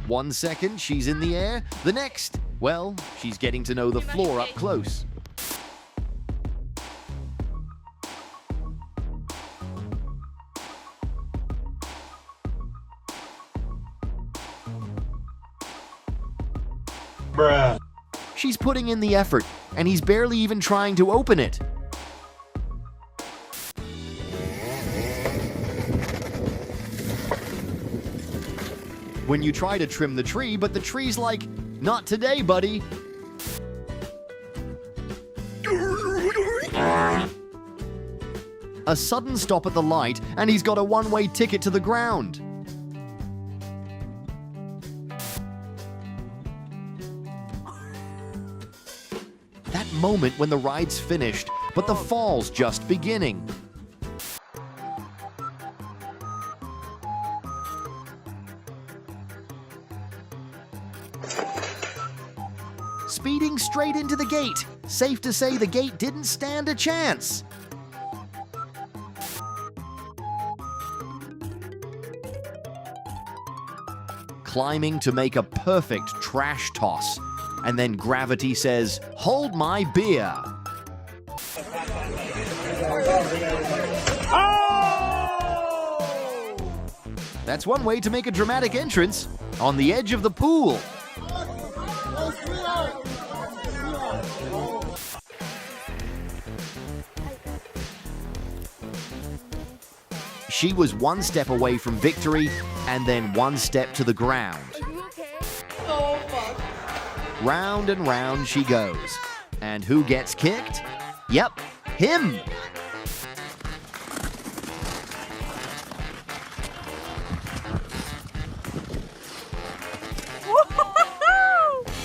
1 second, she's in the air. The next, well, she's getting to know the floor up close. Bruh. She's putting in the effort, and he's barely even trying to open it. When you try to trim the tree, but the tree's like, "Not today, buddy." A sudden stop at the light, and he's got a one-way ticket to the ground. That moment when the ride's finished, but the fall's just beginning. Speeding straight into the gate. Safe to say the gate didn't stand a chance. Climbing to make a perfect trash toss. And then gravity says, "Hold my beer." Oh! That's one way to make a dramatic entrance on the edge of the pool. She was one step away from victory and then one step to the ground. Oh, fuck. Round and round she goes. And who gets kicked? Yep, him!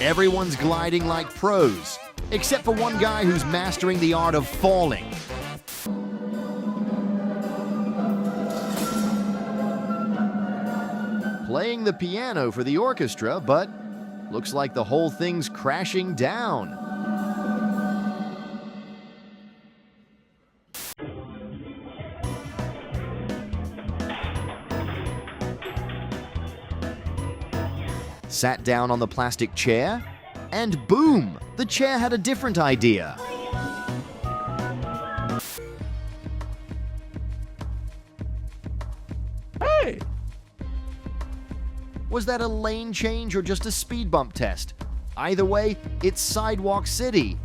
Everyone's gliding like pros, except for one guy who's mastering the art of falling. Playing the piano for the orchestra, but looks like the whole thing's crashing down. Sat down on the plastic chair, and boom! The chair had a different idea. Hey! Was that a lane change or just a speed bump test? Either way, it's Sidewalk City.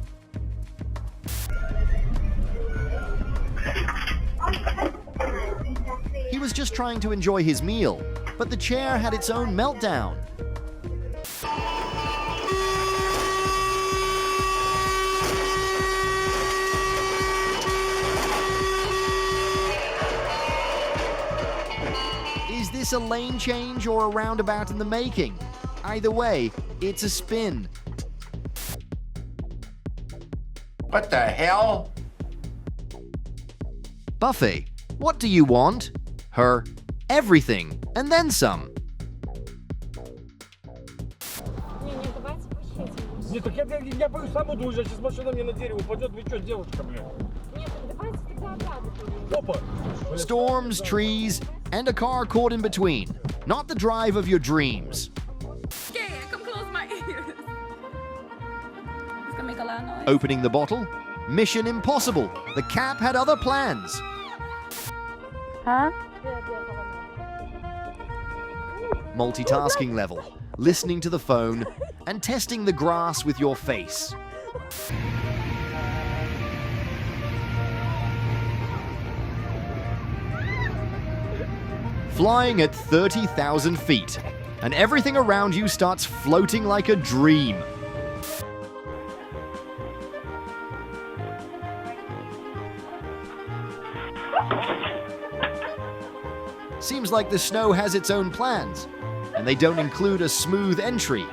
He was just trying to enjoy his meal, but the chair had its own meltdown. Is this a lane change or a roundabout in the making? Either way, it's a spin. What the hell? Buffy, what do you want? Her everything, and then some. Не, давайте по счету. Нет, так я боюсь сам буду уезжать, сейчас машина мне на дерево упадет. Вы что, девушка, блин? Нет, так давайте тогда обратно поедем. Опа! Storms, trees, and a car caught in between. Not the drive of your dreams. Okay, come close my ears. It's gonna make a lot of noise. Opening the bottle? Mission impossible. The cap had other plans. Huh? Multitasking level. Listening to the phone and testing the grass with your face. Flying at 30,000 feet, and everything around you starts floating like a dream. Seems like the snow has its own plans, and they don't include a smooth entry.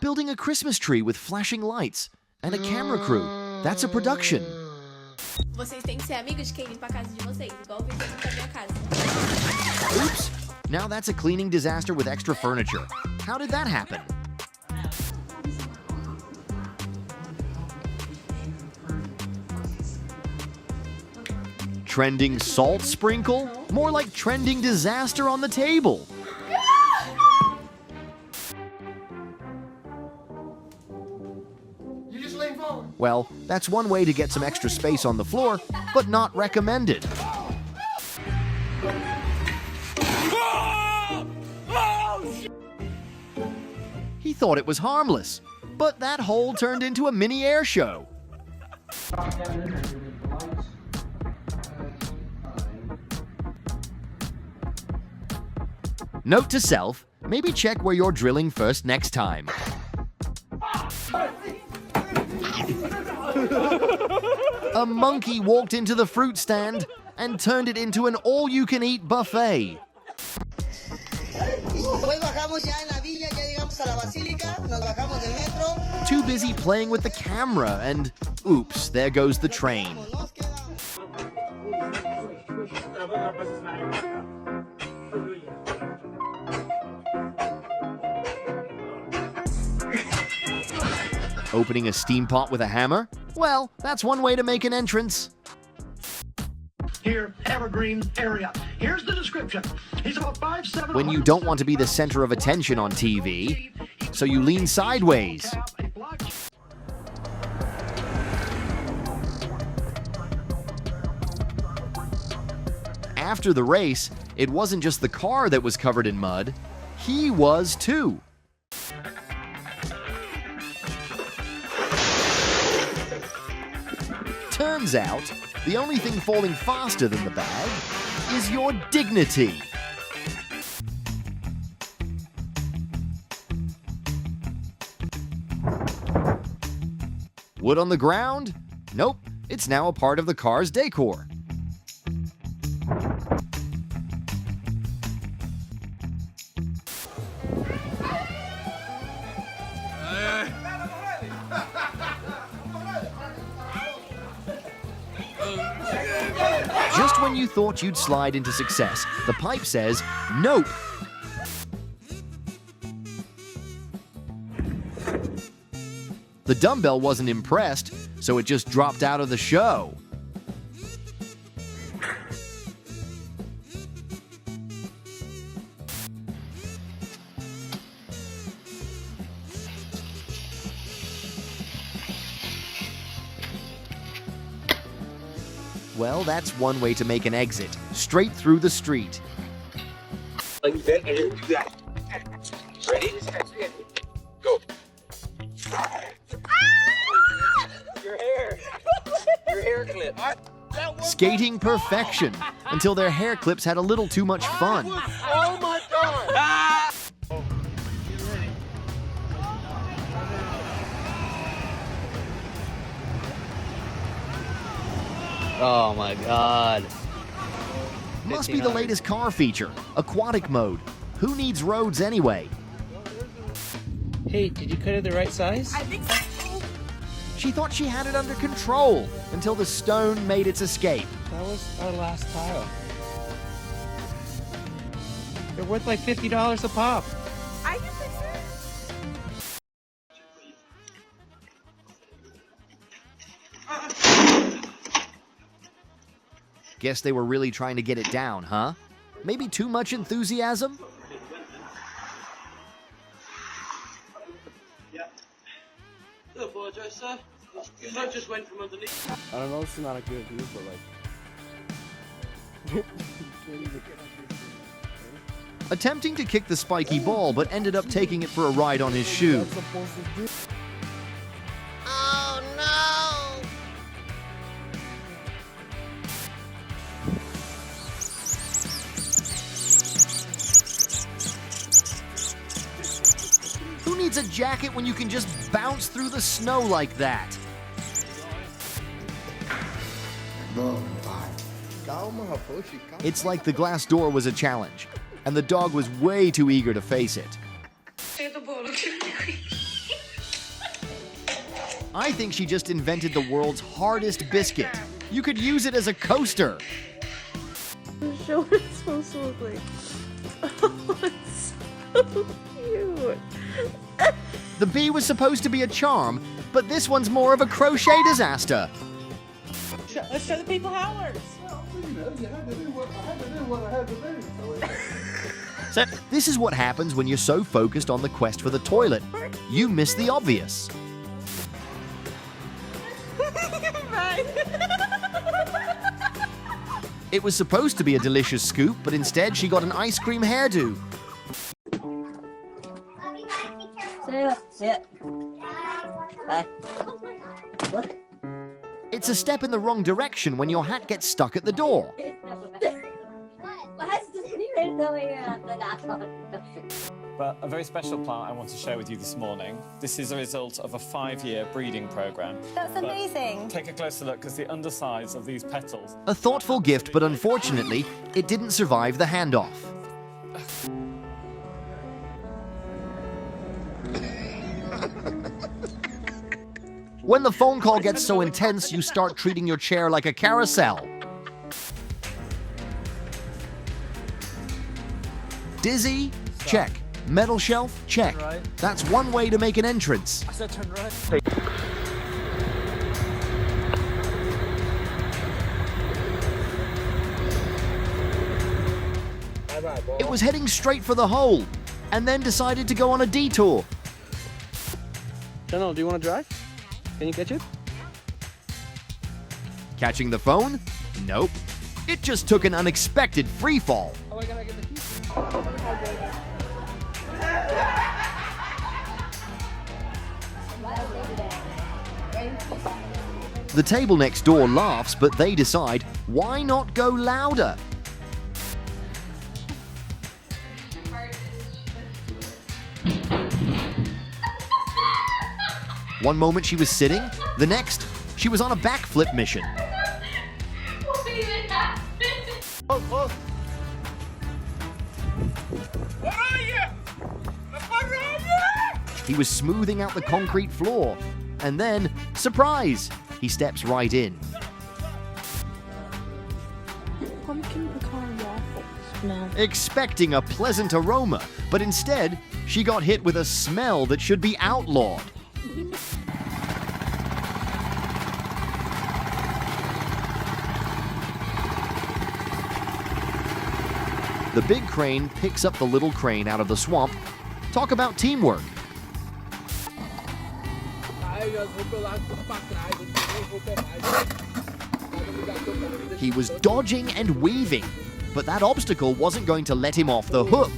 Building a Christmas tree with flashing lights and a camera crew. That's a production. Vocês têm que ser amigos de quem limpa a casa de vocês, igual o vizinho da minha casa. Oops! Now that's a cleaning disaster with extra furniture. How did that happen? trending salt sprinkle? More like trending disaster on the table. Well, that's one way to get some extra space on the floor, but not recommended. He thought it was harmless, but that hole turned into a mini air show. Note to self, maybe check where you're drilling first next time. A monkey walked into the fruit stand and turned it into an all-you-can-eat buffet. Too busy playing with the camera and, oops, there goes the train. Opening a steam pot with a hammer? Well, that's one way to make an entrance. Here, evergreen area. Here's the description. He's about 5'7". When you don't want to be the center of attention on TV, so you lean sideways. After the race, it wasn't just the car that was covered in mud, he was too. Turns out, the only thing falling faster than the bag is your dignity. Wood on the ground? Nope, it's now a part of the car's decor. Just when you thought you'd slide into success, the pipe says, nope. The dumbbell wasn't impressed, so it just dropped out of the show. Well, that's one way to make an exit, straight through the street. Like that, and then do that. Ready? Go. Your hair. Your hair clip. Skating perfection, until their hair clips had a little too much fun. Oh my God! Oh my God. Must be the latest car feature, aquatic mode. Who needs roads anyway? Hey, did you cut it the right size? I think so. She thought she had it under control until the stone made its escape. That was our last tile. They're worth like $50 a pop. I can fix it. Guess they were really trying to get it down, huh? Maybe too much enthusiasm? I apologize, sir. I just went from underneath. I don't know, it's not a good view, but like... Attempting to kick the spiky ball, but ended up taking it for a ride on his shoe. Oh no! Who needs a jacket when you can just bounce through the snow like that? It's like the glass door was a challenge, and the dog was way too eager to face it. I think she just invented the world's hardest biscuit. You could use it as a coaster. Show what it's supposed to look like. Oh, it's so cute. The bee was supposed to be a charm, but this one's more of a crochet disaster. Let's show the people how it works. So, this is what happens when you're so focused on the quest for the toilet. You miss the obvious. It was supposed to be a delicious scoop, but instead she got an ice cream hairdo. Sit. It's a step in the wrong direction when your hat gets stuck at the door. But a very special plant I want to share with you this morning. This is a result of a 5-year breeding program. That's amazing. Take a closer look because the undersides of these petals. A thoughtful gift, but unfortunately, it didn't survive the handoff. When the phone call gets so intense, you start treating your chair like a carousel. Dizzy? Check. Metal shelf? Check. That's one way to make an entrance. I said turn right. Bye-bye, boy. It was heading straight for the hole, and then decided to go on a detour. Channel, do you want to drive? Can you catch it? Catching the phone? Nope. It just took an unexpected freefall. Oh, I gotta get the keys. The table next door laughs, but they decide, why not go louder? One moment she was sitting, the next, she was on a backflip mission. He was smoothing out the concrete floor, and then, surprise, he steps right in. Pumpkin pecan waffle smell. Expecting a pleasant aroma, but instead, she got hit with a smell that should be outlawed. The big crane picks up the little crane out of the swamp. Talk about teamwork. He was dodging and weaving, but that obstacle wasn't going to let him off the hook.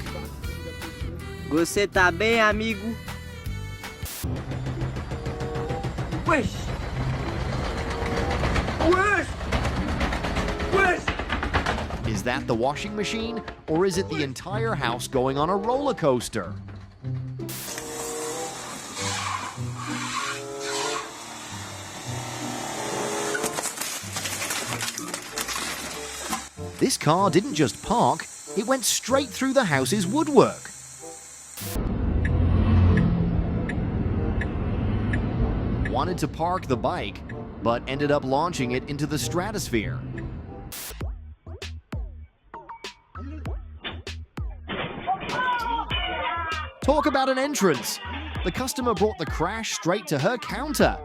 Você tá bem, amigo? Wish! Wish! Wish! Is that the washing machine, or is it the entire house going on a roller coaster? This car didn't just park, it went straight through the house's woodwork. Wanted to park the bike, but ended up launching it into the stratosphere. Talk about an entrance! The customer brought the crash straight to her counter.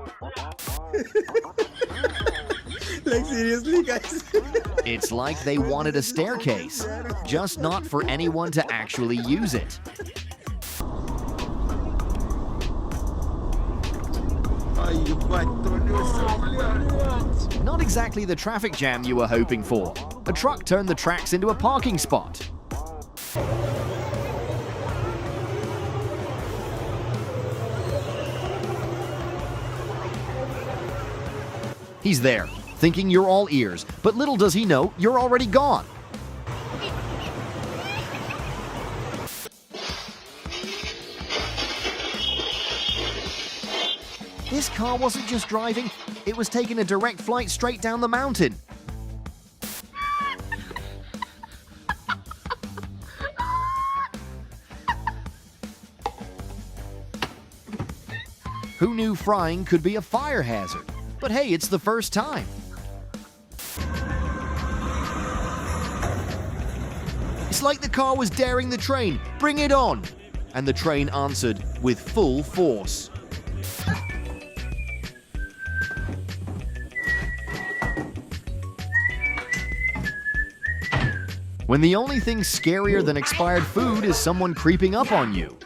Like seriously, guys? It's like they wanted a staircase, just not for anyone to actually use it. Not exactly the traffic jam you were hoping for. A truck turned the tracks into a parking spot. He's there, thinking you're all ears, but little does he know you're already gone. This car wasn't just driving, it was taking a direct flight straight down the mountain. Who knew frying could be a fire hazard? But hey, it's the first time. It's like the car was daring the train, bring it on! And the train answered with full force. When the only thing scarier than expired food is someone creeping up on you.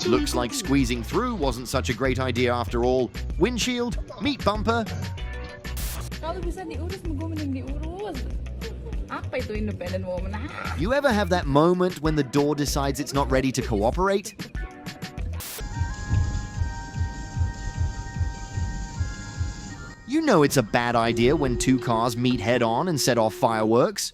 Looks like squeezing through wasn't such a great idea after all. Windshield, meat bumper. Kalau bisa diurus, gue mending diurus. Apa itu independent woman? You ever have that moment when the door decides it's not ready to cooperate? You know it's a bad idea when two cars meet head-on and set off fireworks.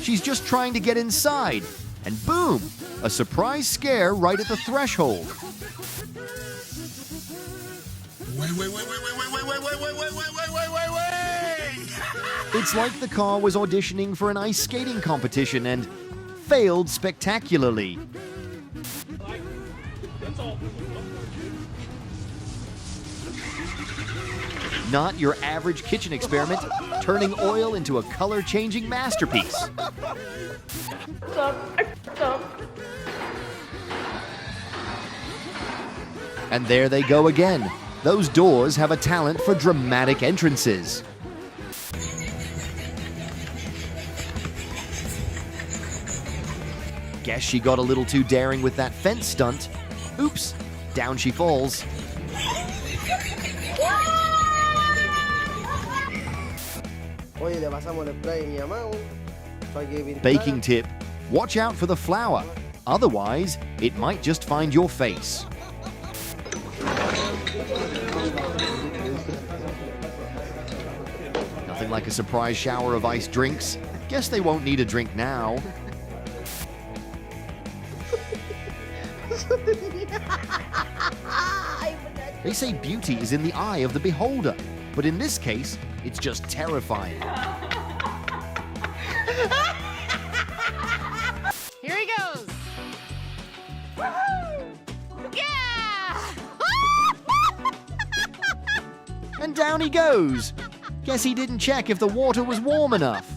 She's just trying to get inside, and boom, a surprise scare right at the threshold. It's like the car was auditioning for an ice skating competition and failed spectacularly. Not your average kitchen experiment, turning oil into a color-changing masterpiece. And there they go again. Those doors have a talent for dramatic entrances. Guess she got a little too daring with that fence stunt. Oops, down she falls. Baking tip, watch out for the flour. Otherwise, it might just find your face. Nothing like a surprise shower of iced drinks. Guess they won't need a drink now. They say beauty is in the eye of the beholder, but in this case, it's just terrifying. Here he goes. Yeah! And down he goes. Guess he didn't check if the water was warm enough.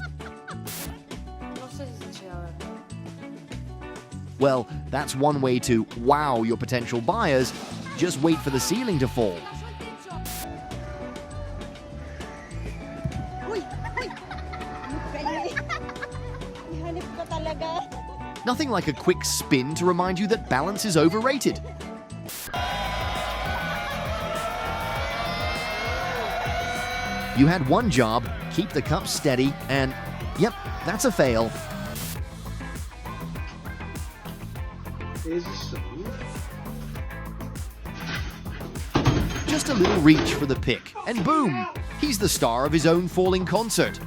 Well, that's one way to wow your potential buyers. Just wait for the ceiling to fall. Nothing like a quick spin to remind you that balance is overrated. You had one job, keep the cup steady, and yep, that's a fail. Just a little reach for the pick, and boom, he's the star of his own falling concert.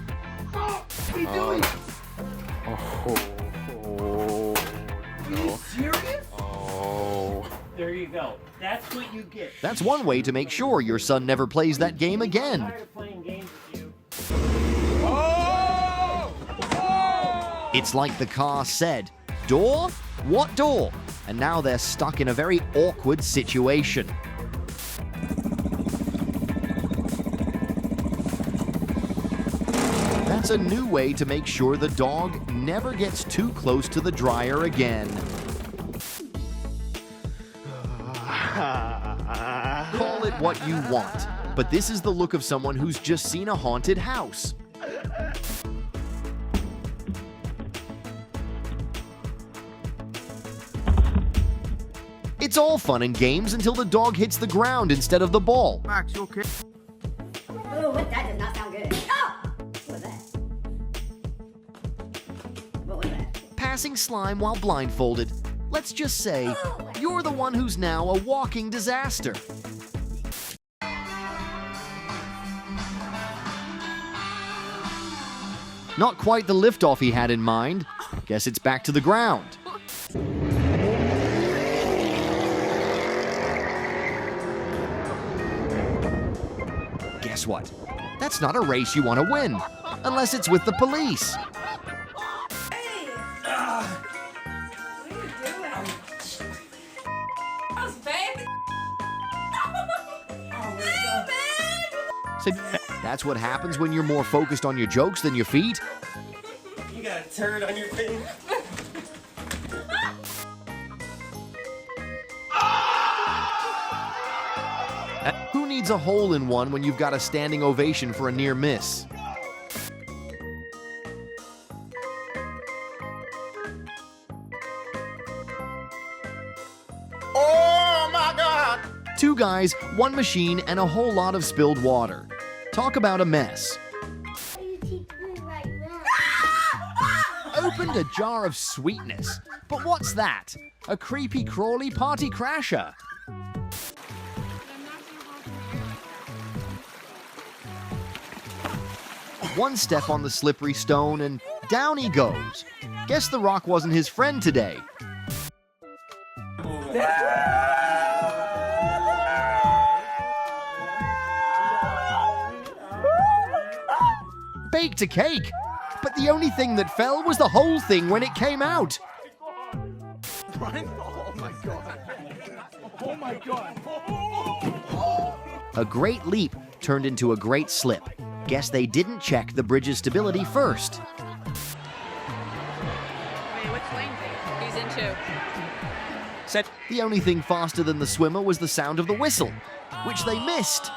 There you go. That's what you get. That's one way to make sure your son never plays that game again. I'm tired of playing games with you. It's like the car said, door? What door? And now they're stuck in a very awkward situation. That's a new way to make sure the dog never gets too close to the dryer again. Call it what you want, but this is the look of someone who's just seen a haunted house. It's all fun and games until the dog hits the ground instead of the ball. Max, you okay? Oh, that does not sound good. Oh! What was that? What was that? Passing slime while blindfolded. Let's just say, you're the one who's now a walking disaster. Not quite the liftoff he had in mind. Guess it's back to the ground. Guess what? That's not a race you want to win, unless it's with the police. So that's what happens when you're more focused on your jokes than your feet? You got a turd on your face. Who needs a hole-in-one when you've got a standing ovation for a near miss? Oh my God! 2 guys, 1 machine, and a whole lot of spilled water. Talk about a mess. Opened a jar of sweetness. But what's that? A creepy crawly party crasher. One step on the slippery stone and down he goes. Guess the rock wasn't his friend today. Baked a cake, but the only thing that fell was the whole thing when it came out. Oh my God! Oh my God! A great leap turned into a great slip. Guess they didn't check the bridge's stability first. Wait, which lane? He's in 2. The only thing faster than the swimmer was the sound of the whistle, which they missed.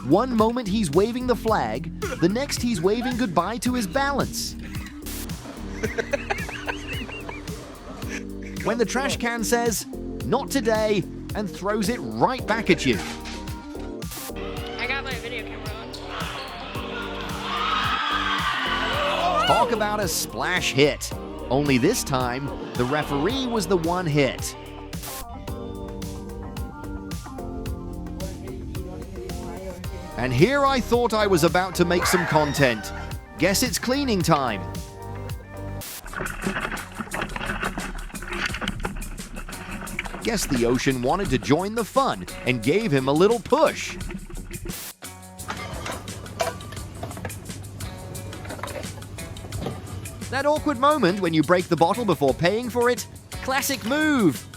One moment he's waving the flag, the next he's waving goodbye to his balance. When the trash can says, "Not today," and throws it right back at you. I got my video camera on. Talk about a splash hit. Only this time, the referee was the one hit. And here I thought I was about to make some content. Guess it's cleaning time. Guess the ocean wanted to join the fun and gave him a little push. That awkward moment when you break the bottle before paying for it? Classic move!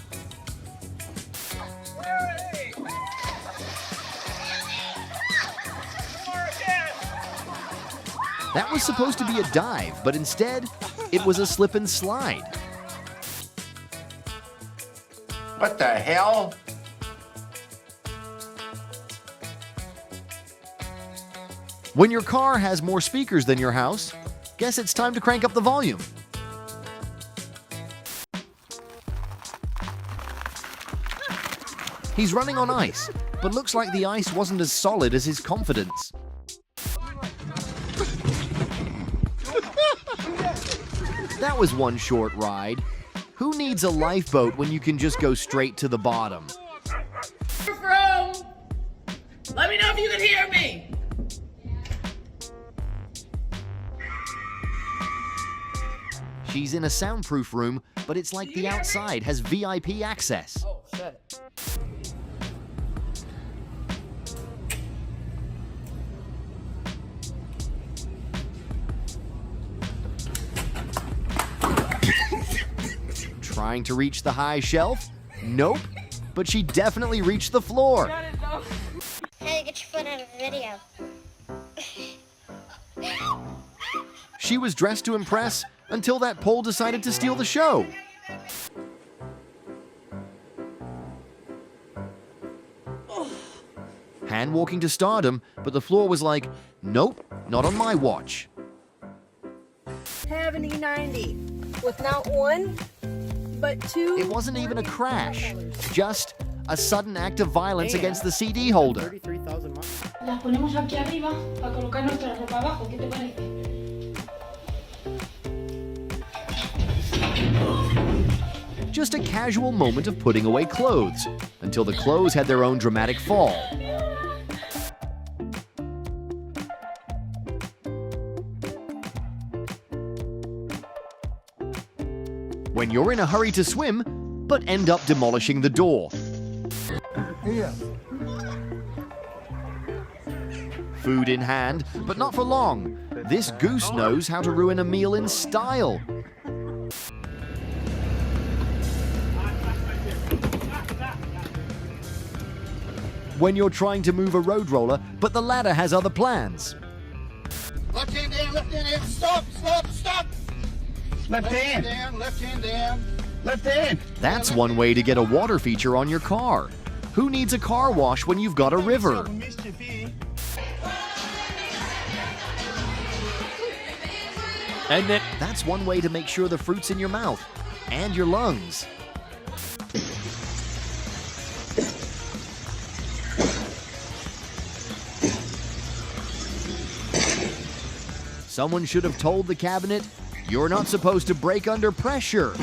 That was supposed to be a dive, but instead, it was a slip and slide. What the hell? When your car has more speakers than your house, guess it's time to crank up the volume. He's running on ice, but looks like the ice wasn't as solid as his confidence. That was one short ride. Who needs a lifeboat when you can just go straight to the bottom? Let me know if you can hear me. She's in a soundproof room, but it's like the outside has VIP access. Oh shit. Trying to reach the high shelf? Nope. But she definitely reached the floor. Hey, get your foot out of the video. She was dressed to impress until that pole decided to steal the show. Hand walking to stardom, but the floor was like, nope, not on my watch. Have an E90 with not 1, but 2. It wasn't even a crash, just a sudden act of violence against the CD holder. 33,000 miles. Las ponemos aquí arriba para colocar nuestra ropa abajo. ¿Qué te parece? Just a casual moment of putting away clothes, until the clothes had their own dramatic fall. When you're in a hurry to swim, but end up demolishing the door. Food in hand, but not for long. This goose knows how to ruin a meal in style. When you're trying to move a road roller, but the ladder has other plans. Left hand in, stop, stop, stop! Left hand down, left hand down, left hand. That's one way to get a water feature on your car. Who needs a car wash when you've got a river? And then that's one way to make sure the fruit's in your mouth and your lungs. Someone should have told the cabinet, you're not supposed to brake under pressure.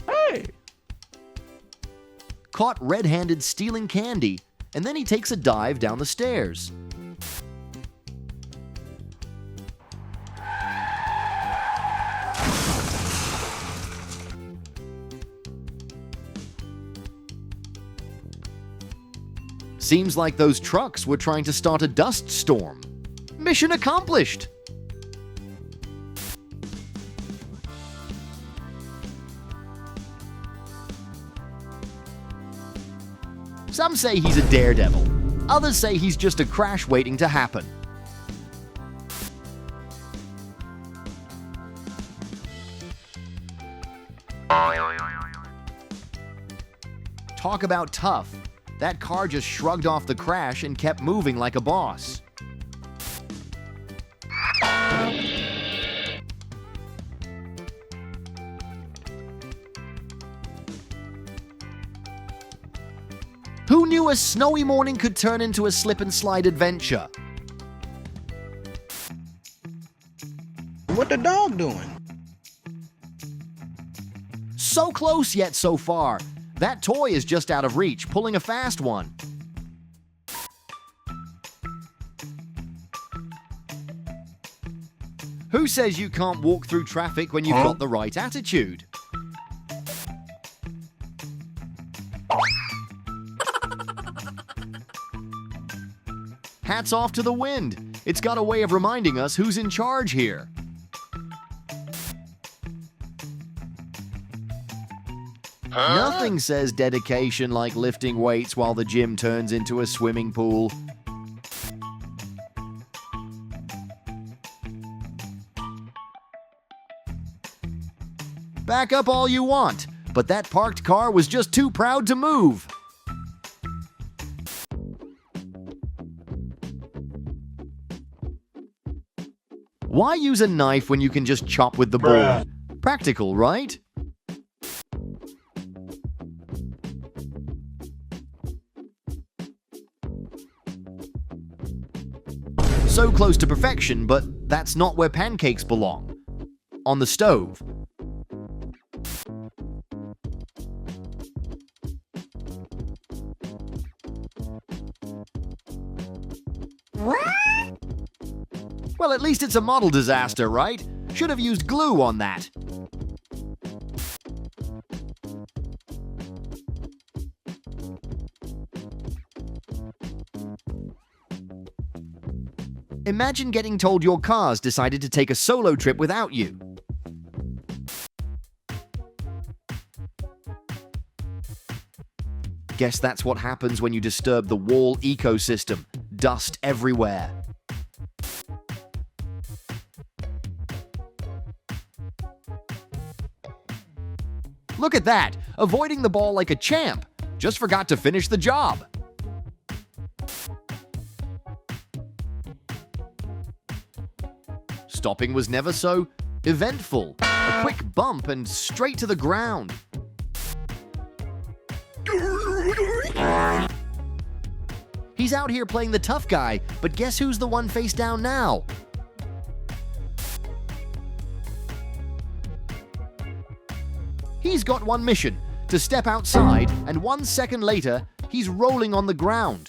Hey! Caught red-handed stealing candy, and then he takes a dive down the stairs. Seems like those trucks were trying to start a dust storm. Mission accomplished! Some say he's a daredevil. Others say he's just a crash waiting to happen. Talk about tough. That car just shrugged off the crash and kept moving like a boss. Who knew a snowy morning could turn into a slip and slide adventure? What the dog doing? So close yet so far. That toy is just out of reach, pulling a fast one. Who says you can't walk through traffic when you've got the right attitude? Hats off to the wind. It's got a way of reminding us who's in charge here. Nothing says dedication like lifting weights while the gym turns into a swimming pool. Back up all you want, but that parked car was just too proud to move. Why use a knife when you can just chop with the board? Practical, right? So close to perfection, but that's not where pancakes belong. On the stove. What? Well, at least it's a model disaster, right? Should have used glue on that. Imagine getting told your car's decided to take a solo trip without you. Guess that's what happens when you disturb the wall ecosystem. Dust everywhere. Look at that! Avoiding the ball like a champ. Just forgot to finish the job. Stopping was never so eventful. A quick bump and straight to the ground. He's out here playing the tough guy, but guess who's the one face down now? He's got one mission, to step outside, and 1 second later, he's rolling on the ground.